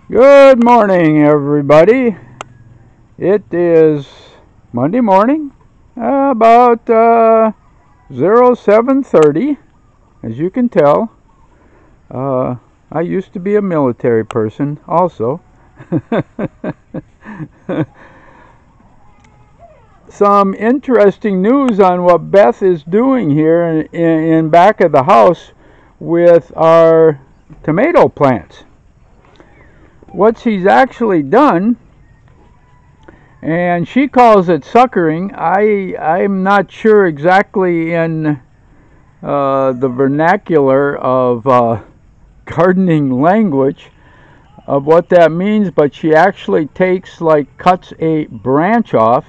Good morning, everybody. It is Monday morning, about 07:30, as you can tell. I used to be a military person also. Some interesting news on what Beth is doing here in back of the house with our tomato plants. What she's actually done, and she calls it suckering. I'm not sure exactly in the vernacular of gardening language of what that means, but she actually cuts a branch off,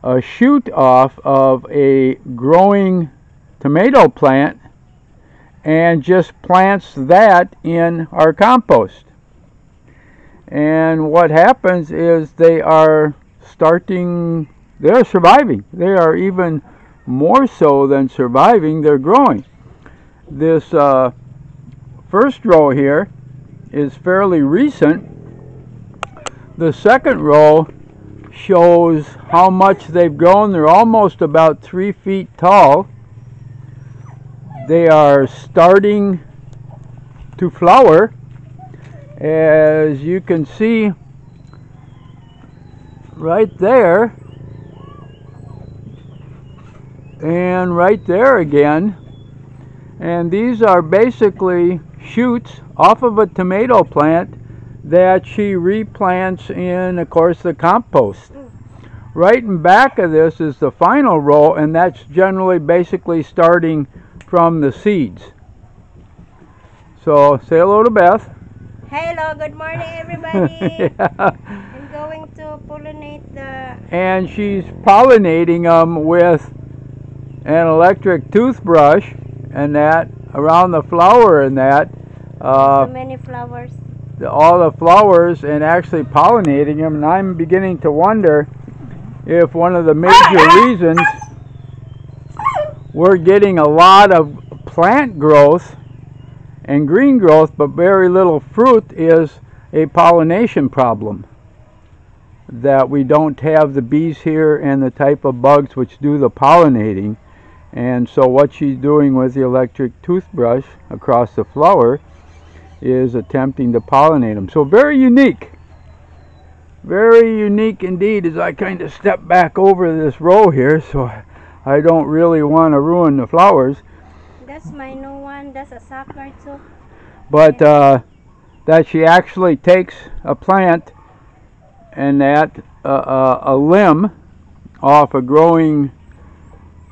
a shoot off of a growing tomato plant, and just plants that in our compost. And what happens is they're surviving. They are even more so than surviving, they're growing. This first row here is fairly recent. The second row shows how much they've grown. They're almost about 3 feet tall. They are starting to flower, as you can see right there and right there again. And these are basically shoots off of a tomato plant that she replants in, of course, the compost. Right in back of this is the final row, and that's generally basically starting from the seeds. So say hello to Beth. Hello, good morning everybody. Yeah. I'm going to pollinate And she's pollinating them with an electric toothbrush and that around the flower and that. so many flowers. All the flowers and actually pollinating them. And I'm beginning to wonder if one of the major reasons we're getting a lot of plant growth and green growth but very little fruit is a pollination problem, that we don't have the bees here and the type of bugs which do the pollinating. And so what she's doing with the electric toothbrush across the flower is attempting to pollinate them. So very unique indeed, as I kind of step back over this row here so I don't really want to ruin the flowers. That's my new one. That's a sucker too. But that she actually takes a plant and that a limb off a growing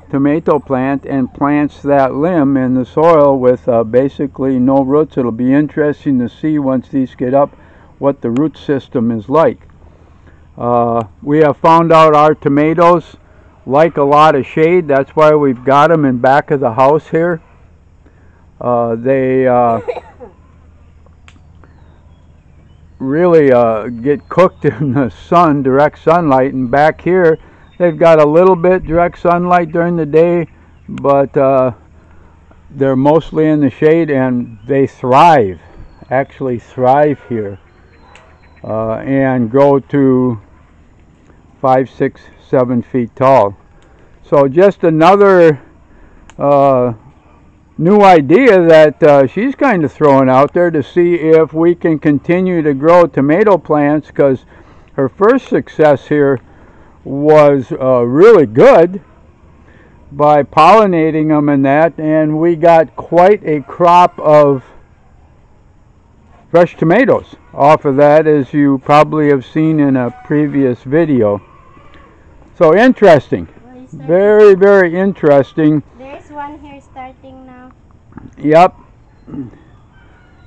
tomato plant and plants that limb in the soil with basically no roots. It'll be interesting to see once these get up what the root system is like. We have found out our tomatoes like a lot of shade. That's why we've got them in back of the house here. They really get cooked in the sun, direct sunlight, and back here they've got a little bit direct sunlight during the day, but they're mostly in the shade, and they actually thrive here, and grow to 5, 6, 7 feet tall. So just another new idea that she's kind of throwing out there to see if we can continue to grow tomato plants, because her first success here was really good by pollinating them and that, and we got quite a crop of fresh tomatoes off of that, as you probably have seen in a previous video. So interesting, very, very interesting. There's one here starting now. Yep.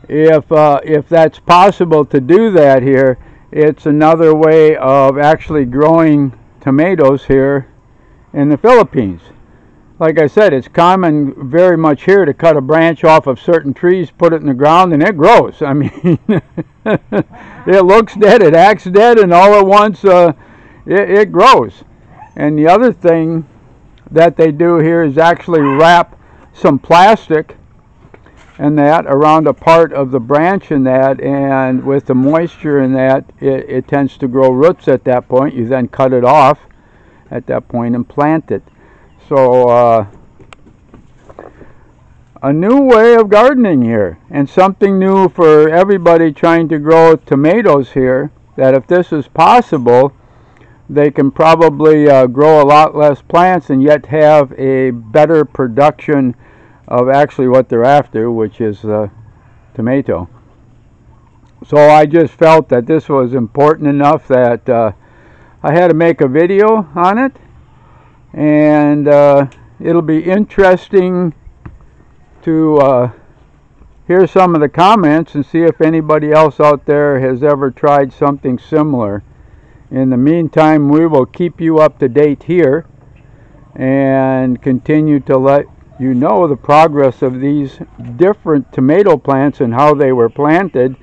If that's possible to do that here, it's another way of actually growing tomatoes here in the Philippines. Like I said, it's common very much here to cut a branch off of certain trees, put it in the ground, and it grows. I mean, it looks dead, it acts dead, and all at once it grows. And the other thing that they do here is actually wrap some plastic and that around a part of the branch in that, and with the moisture in that, it tends to grow roots at that point. You then cut it off at that point and plant it. So a new way of gardening here, and something new for everybody trying to grow tomatoes here, that if this is possible, they can probably grow a lot less plants and yet have a better production of actually what they're after, which is tomato. So I just felt that this was important enough that I had to make a video on it, and it'll be interesting to hear some of the comments and see if anybody else out there has ever tried something similar. In the meantime, we will keep you up to date here and continue to let you know the progress of these different tomato plants and how they were planted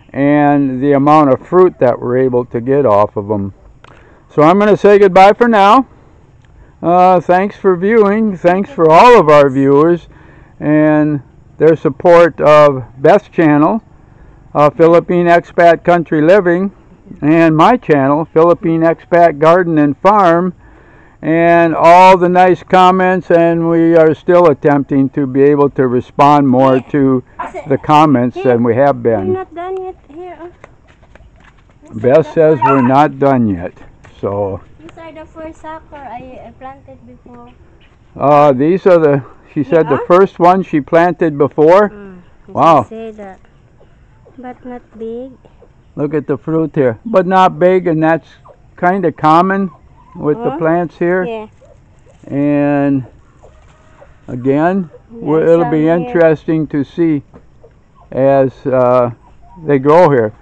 and the amount of fruit that we're able to get off of them. So I'm going to say goodbye for now. Thanks for viewing. Thanks for all of our viewers and their support of Beth's channel, Philippine Expat Country Living, and my channel, Philippine Expat Garden and Farm, and all the nice comments, and we are still attempting to be able to respond more to the comments than we have been. We're not done yet. Here. Beth says we're not done yet. So These are the first sucker I planted before. these are the, she said, the first ones she planted before. Wow. Say that. But not big. Look at the fruit here, but not big, and that's kind of common with the plants here. Yeah. And again, it'll be interesting to see as they grow here.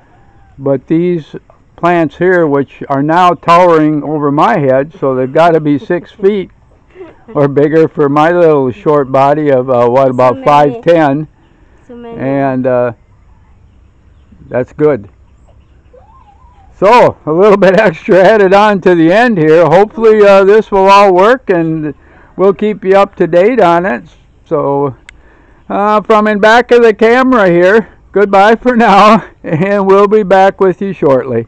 But these plants here, which are now towering over my head, so they've got to be 6 feet or bigger for my little short body of what, about 5'10", and that's good. So a little bit extra added on to the end here. Hopefully this will all work, and we'll keep you up to date on it. So from in back of the camera here, goodbye for now, and we'll be back with you shortly.